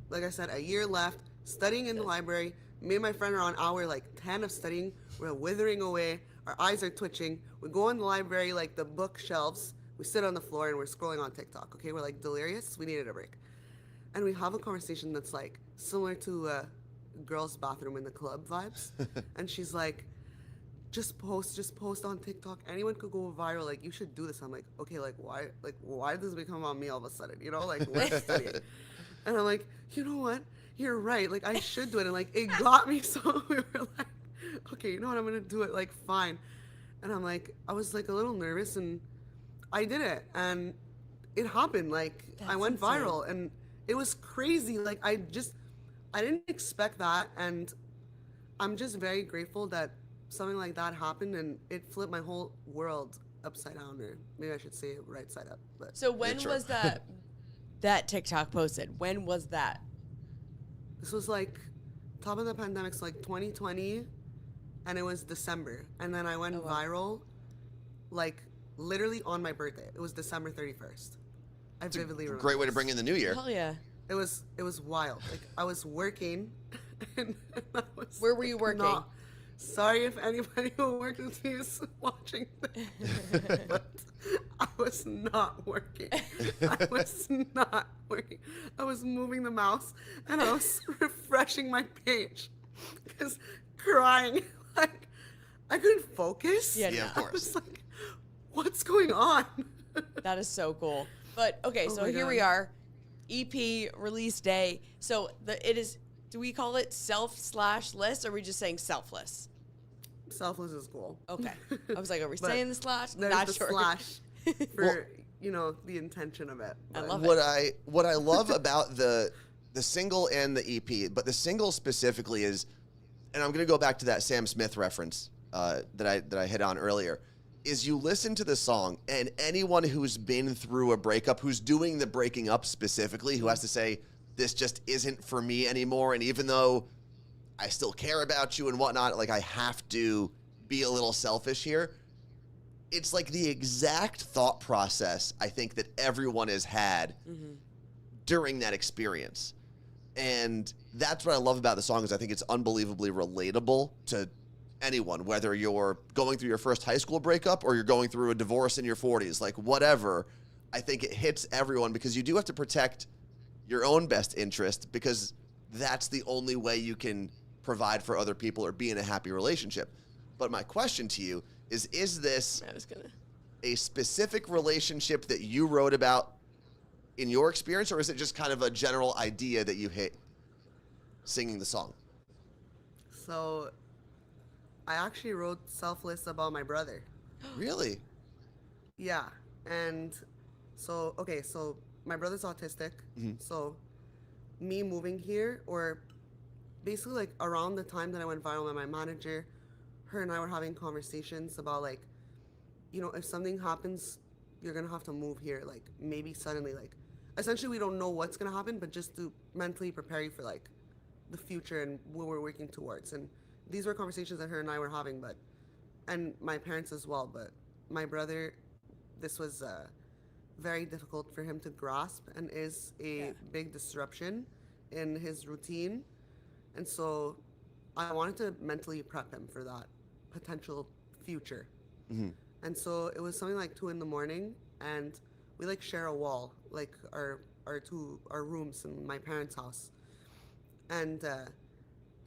like I said, a year left, studying in the library, Me and my friend are on hour like 10 of studying. We're withering away. Our eyes are twitching. We go in the library, like the bookshelves. We sit on the floor and we're scrolling on TikTok. Okay, we're like delirious. We needed a break. And we have a conversation that's like similar to a girl's bathroom in the club vibes. And she's like, just post on TikTok. Anyone could go viral. Like, you should do this. I'm like, okay, like why does this become on me all of a sudden? You know, like we're studying. And I'm like, you know what? You're right. Like, I should do it. And like, it got me. So we were like, okay, you know what? I'm gonna do it. Like, fine. And I'm like, I was like a little nervous, and I did it, and it happened. Like, I went viral, and it was crazy. Like, I didn't expect that, and I'm just very grateful that something like that happened, and it flipped my whole world upside down, or maybe I should say it right side up. But So when was that TikTok posted? When was that? this was like top of the pandemic, so like 2020, and it was December, and then I went viral, like literally on my birthday. It was December 31st. I vividly remember. Great way to bring in the new year. Hell yeah. It was wild. Like, I was working, and I was Where were you working? Sorry if anybody who worked with me is watching this, but I was not working. I was moving the mouse, and I was refreshing my page, because crying, like, I couldn't focus. Yeah, Yeah, of I course. was like, what's going on? That is so cool. But okay, Oh so my here God. we are, EP release day. So it is. Do we call it self/list, or are we just saying selfless? Selfless is cool. Okay. I was like, are we But saying the slash? There's Not the sure. slash for the intention of it. I But love What I love about the single and the EP, but the single specifically is, and I'm gonna go back to that Sam Smith reference that I hit on earlier, is you listen to the song, and anyone who's been through a breakup, who's doing the breaking up specifically, who has to say, this just isn't for me anymore, and even though I still care about you and whatnot, like, I have to be a little selfish here. It's like the exact thought process I think that everyone has had during that experience. And that's what I love about the song, is I think it's unbelievably relatable to anyone, whether you're going through your first high school breakup or you're going through a divorce in your 40s, like whatever. I think it hits everyone, because you do have to protect your own best interest, because that's the only way you can provide for other people or be in a happy relationship. But my question to you is this a specific relationship that you wrote about in your experience, or is it just kind of a general idea that you hit singing the song? So, I actually wrote Selfless about my brother. Really? Yeah, and so my brother's autistic. So, me moving here, or basically like around the time that I went viral with my manager, her and I were having conversations about, like, if something happens, you're gonna have to move here, like maybe suddenly, like essentially we don't know what's gonna happen, but just to mentally prepare you for like the future and what we're working towards. And these were conversations that her and I were having, and my parents as well. But my brother, this was very difficult for him to grasp, and is a big disruption in his routine. And so I wanted to mentally prep him for that potential future. And so it was something like 2 a.m, and we like share a wall, like our rooms in my parents' house. And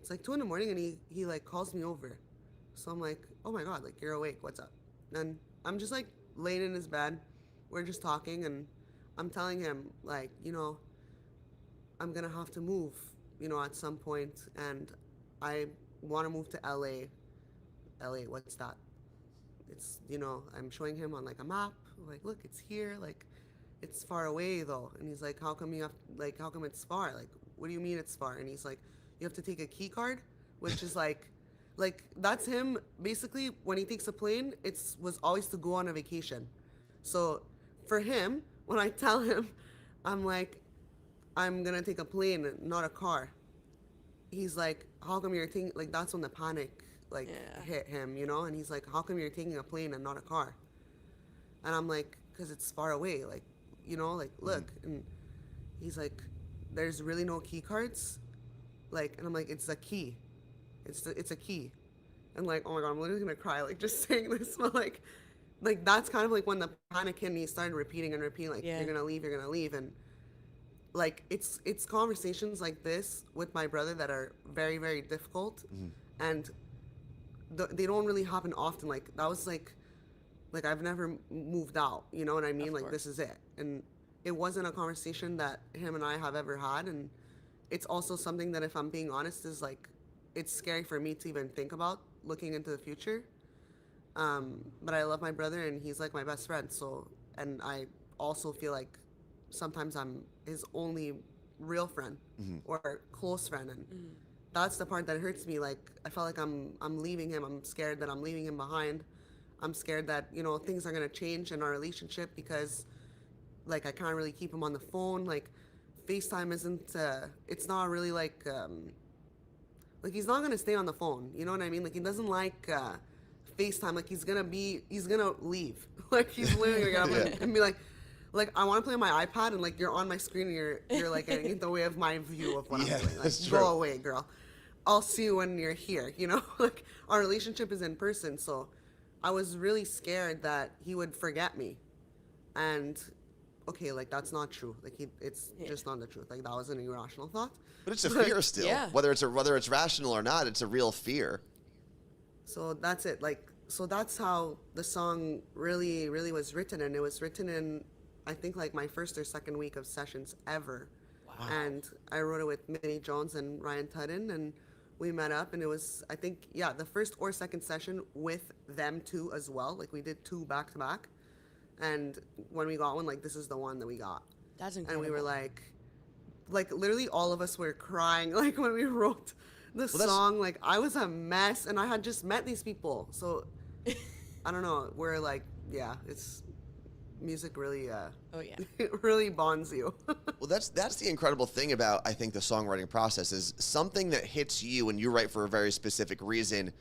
it's like 2 a.m, and he like calls me over. So I'm like, oh my God, like, you're awake, what's up? And I'm just like laying in his bed. We're just talking, and I'm telling him, like, I'm gonna have to move, at some point, and I want to move to LA. LA, what's that? It's, I'm showing him on like a map, like, look, it's here, like, it's far away though. And he's like, how come it's far? Like, what do you mean it's far? And he's like, you have to take a key card, which is like that's him basically when he takes a plane. Was always to go on a vacation. So for him, when I tell him, I'm like, I'm gonna take a plane, not a car, he's like, how come you're taking, like, that's when the panic hit him, and he's like, how come you're taking a plane and not a car? And I'm like, because it's far away, like, like, look. And he's like, there's really no key cards, like, and I'm like, it's a key. It's a key. And like, oh my God, I'm literally gonna cry, like just saying this, but like that's kind of like when the panic hit me, started repeating and repeating, like, you're gonna leave. And like, it's conversations like this with my brother that are very, very difficult. And they don't really happen often. Like, that was like I've never moved out, you know what I mean? Of Like, course. this is it. And it wasn't a conversation that him and I have ever had. And it's also something that, if I'm being honest, is like, it's scary for me to even think about looking into the future. But I love my brother, and he's like my best friend. So, and I also feel like sometimes I'm his only real friend or close friend. And that's the part that hurts me. Like, I felt like I'm leaving him. I'm scared that I'm leaving him behind. I'm scared that, you know, things are going to change in our relationship because, like, I can't really keep him on the phone. Like, FaceTime isn't, it's not really like he's not going to stay on the phone. You know what I mean? Like, he doesn't like FaceTime. Like, he's going to leave. Like, he's literally going to get up and be like, I want to play on my iPad, and like, you're on my screen, and you're like getting in the way of my view of what I'm doing. Like, that's go true. away, girl. I'll see you when you're here. You know, like, our relationship is in person. So I was really scared that he would forget me. And okay, like, that's not true. Like, it's just not the truth. Like, that was an irrational thought. But it's a fear still. Yeah. Whether it's rational or not, it's a real fear. So that's it. Like, so that's how the song really, really was written. And it was written in, I think, like, my first or second week of sessions ever. Wow. And I wrote it with Minnie Jones and Ryan Tudden, and we met up, and it was, I think, the first or second session with them too as well. Like, we did 2 back to back. And when we got one, like, this is the one that we got. That's incredible. And we were like literally all of us were crying, like, when we wrote the song. Like, I was a mess, and I had just met these people. So I don't know. We're like, it's music really, it really bonds you. Well, that's the incredible thing about, I think, the songwriting process is something that hits you and you write for a very specific reason.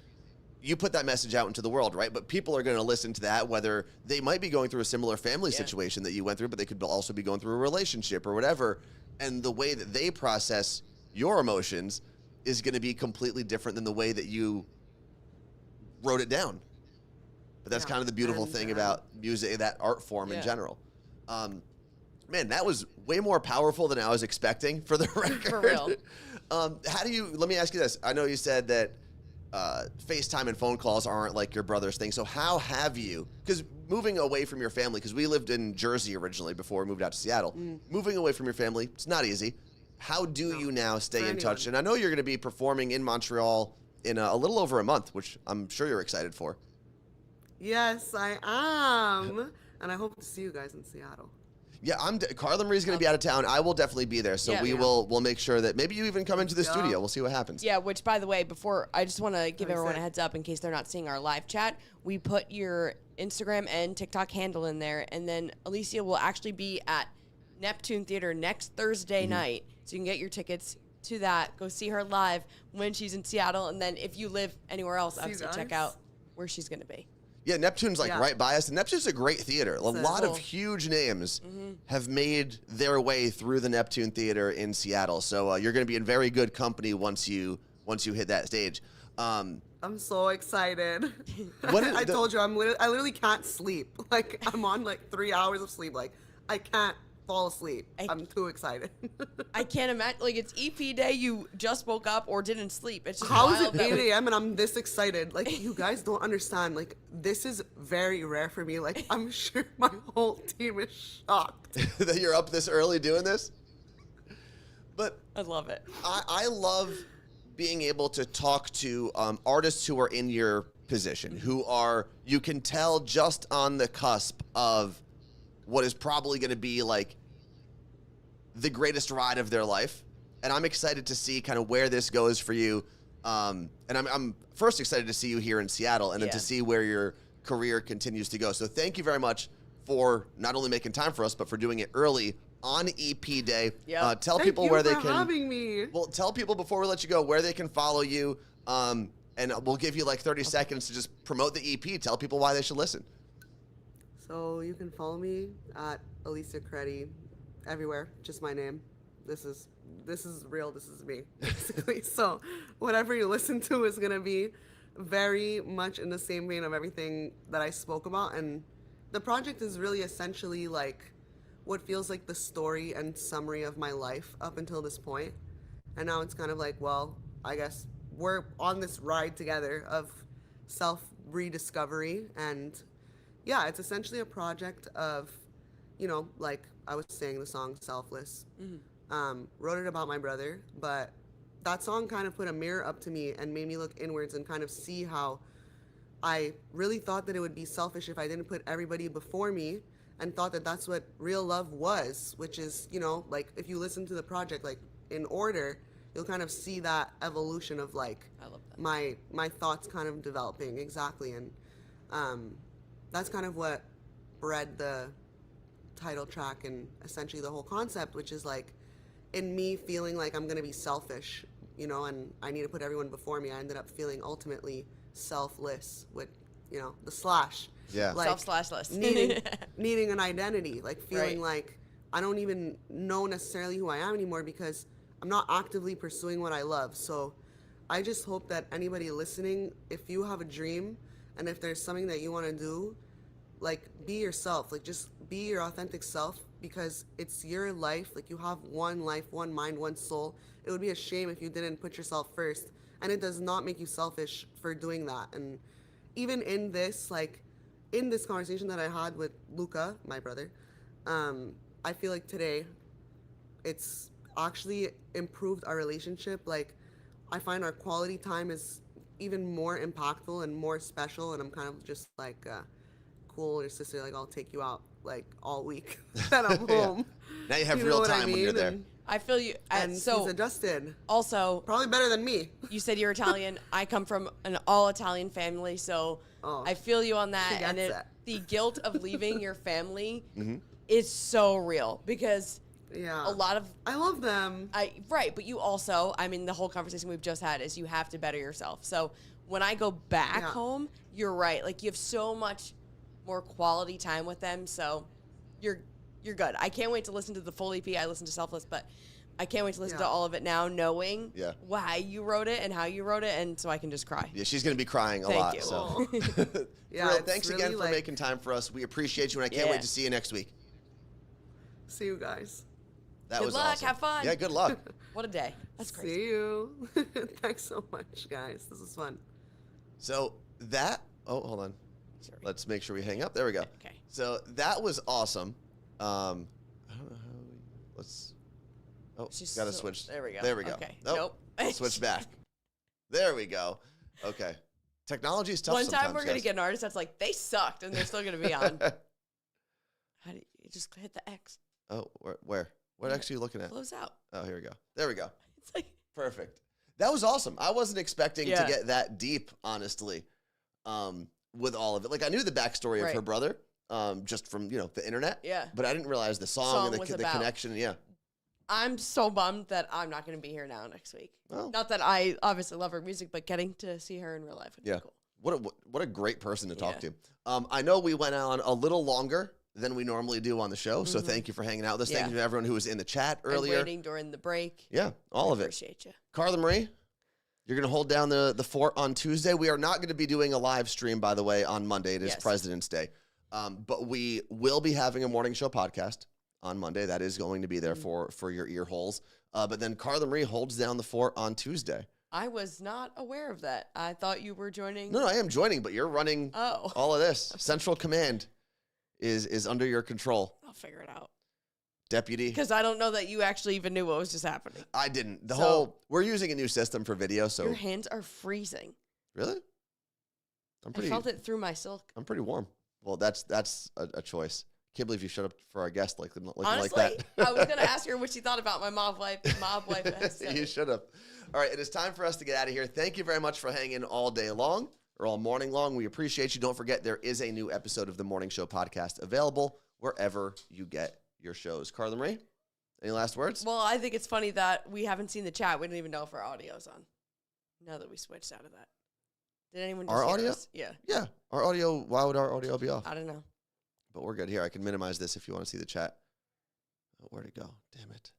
You put that message out into the world, right? But people are going to listen to that, whether they might be going through a similar family situation that you went through, but they could also be going through a relationship or whatever. And the way that they process your emotions is going to be completely different than the way that you wrote it down. But that's kind of the beautiful thing about music, that art form in general. Man, that was way more powerful than I was expecting, for the record. For real. Let me ask you this. I know you said that FaceTime and phone calls aren't like your brother's thing. So how have you, because moving away from your family, because we lived in Jersey originally before we moved out to Seattle, moving away from your family, it's not easy. How do you now stay in touch? And I know you're going to be performing in Montreal in a little over a month, which I'm sure you're excited for. Yes, I am. And I hope to see you guys in Seattle. Yeah, Carla Marie's going to be out of town. I will definitely be there. So we'll make sure that maybe you even come into the studio. We'll see what happens. Yeah, which, by the way, before, I just want to give everyone a heads up in case they're not seeing our live chat. We put your Instagram and TikTok handle in there, and then Alicia will actually be at Neptune Theater next Thursday night. So you can get your tickets to that. Go see her live when she's in Seattle. And then if you live anywhere else, obviously check out where she's going to be. Yeah, Neptune's right by us. And Neptune's a great theater. A lot of huge names have made their way through the Neptune Theater in Seattle. So you're going to be in very good company once you hit that stage. I'm so excited. I told you, I literally can't sleep. Like, I'm on like 3 hours of sleep. Like, I can't fall asleep. I'm too excited. I can't imagine. Like, it's EP day. You just woke up or didn't sleep. It's just How is wild it 8 a.m. and I'm this excited? Like, you guys don't understand. Like, this is very rare for me. Like, I'm sure my whole team is shocked that you're up this early doing this. But I love it. I love being able to talk to artists who are in your position, who are, you can tell, just on the cusp of what is probably going to be like the greatest ride of their life. And I'm excited to see kind of where this goes for you. And I'm first excited to see you here in Seattle, and then to see where your career continues to go. So thank you very much for not only making time for us, but for doing it early on EP Day. Tell people where they can. Thank you for having me. Well, tell people before we let you go where they can follow you. And we'll give you like 30 seconds to just promote the EP. Tell people why they should listen. So you can follow me at Alicia Creti everywhere, just my name. this is real. This is me, basically. So whatever you listen to is gonna be very much in the same vein of everything that I spoke about. And the project is really essentially like what feels like the story and summary of my life up until this point. And now it's kind of like, well, I guess we're on this ride together of self rediscovery. And yeah, it's essentially a project of, you know, like I was saying, the song Selfless. Wrote it about my brother, but that song kind of put a mirror up to me and made me look inwards and kind of see how I really thought that it would be selfish if I didn't put everybody before me, and thought that that's what real love was, which is, you know, like if you listen to the project like in order, you'll kind of see that evolution of like I love that. my thoughts kind of developing. Exactly. And that's kind of what bred the title track and essentially the whole concept, which is like in me feeling like I'm gonna be selfish, you know, and I need to put everyone before me. I ended up feeling ultimately selfless with, you know, the slash. Yeah. Like Self/less. needing an identity, like feeling Right. like I don't even know necessarily who I am anymore because I'm not actively pursuing what I love. So I just hope that anybody listening, if you have a dream and if there's something that you want to do, like be yourself, like just be your authentic self, because it's your life. Like you have one life, one mind, one soul. It would be a shame if you didn't put yourself first, and it does not make you selfish for doing that. And even in this, like in this conversation that I had with Luca, my brother, I feel like today it's actually improved our relationship. Like I find our quality time is even more impactful and more special, and I'm kind of just like cool older sister, like I'll take you out like all week that I'm home. Now you have know real what I time when you're mean? there. And, I feel you. and So he's adjusted, also, probably better than me. you said you're Italian. I come from an all Italian family, so Oh, I feel you on she that. And gets it. the guilt of leaving your family is so real, because Yeah, a lot of I love them. right, but you also, I mean, the whole conversation we've just had is you have to better yourself. So when I go back Yeah. home, you're right. Like you have so much more quality time with them, so you're good. I can't wait to listen to the full EP. I listened to Selfless, but I can't wait to listen to Yeah. all of it now, knowing Yeah. why you wrote it and how you wrote it, and so I can just cry. Yeah, she's going to be crying a Thank lot. you. So, Yeah, Real, it's thanks again really for like- making time for us. We appreciate you, and I can't Yeah. wait to see you next week. See you guys. That Good was luck. awesome. Have fun. Yeah, good luck. What a day. That's crazy. See you. Thanks so much, guys. This is fun. So that. Oh, hold on. Sorry. Let's make sure we hang up. There we go. Okay. So that was awesome. I don't know how. Let's. Oh, She's got to so- switch. there we go. There we go. Okay. Nope. Nope. Switch back. There we go. Okay. Technology is tough One time sometimes, we're gonna guys. get an artist that's like, they sucked, and they're still gonna be on. How do you just hit the X? Oh, where? What X are you looking at? Close out. Oh, here we go. There we go. It's like, Perfect. That was awesome. I wasn't expecting to Yeah. get that deep, honestly, with all of it. Like I knew the backstory of Right. her brother, just from the internet. yeah. But I didn't realize the song, Song and was the about. connection. Yeah. I'm so bummed that I'm not going to be here now next week. Well, Not that I obviously love her music, but getting to see her in real life would yeah. be cool. What a great person to talk Yeah. to. I know we went on a little longer than we normally do on the show, so Mhm. thank you for hanging out with us. Yeah. Thank you to everyone who was in the chat And earlier. waiting during the break. Yeah, all of it. Appreciate you. Carla Marie, you're going to hold down the fort on Tuesday. We are not going to be doing a live stream, by the way, on Monday. It is Yes. President's Day. But we will be having a morning show podcast on Monday. That is going to be there for your ear holes. But then Carla Marie holds down the fort on Tuesday. I was not aware of that. I thought you were joining. No, I am joining, but you're running Oh, all of this. Central Command is under your control. I'll figure it out. Deputy. Because I don't know that you actually even knew what was just happening. I didn't. So- We're using a new system for video, so Your hands are freezing. really? I felt it through my silk. I'm pretty warm. Well, that's a choice. Can't believe you showed up for our guest looking like Honestly, that. I was going to ask her what she thought about my mob wife. You should have. All right, it is time for us to get out of here. Thank you very much for hanging all day long or all morning long. We appreciate you. Don't forget, there is a new episode of the Morning Show podcast available wherever you get your shows. Carla Marie, any last words? Well, I think it's funny that we haven't seen the chat. We don't even know if our audio's on. Now that we switched out of that. Did anyone just Our hear audio? us? Yeah. Yeah, our audio. Why would our audio be off? I don't know. But we're good here. I can minimize this if you want to see the chat. Oh, where'd it go? Damn it.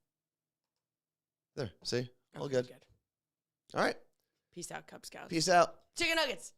There, see? All Okay, good. All right. Peace out, Cub Scouts. Peace out. Chicken nuggets.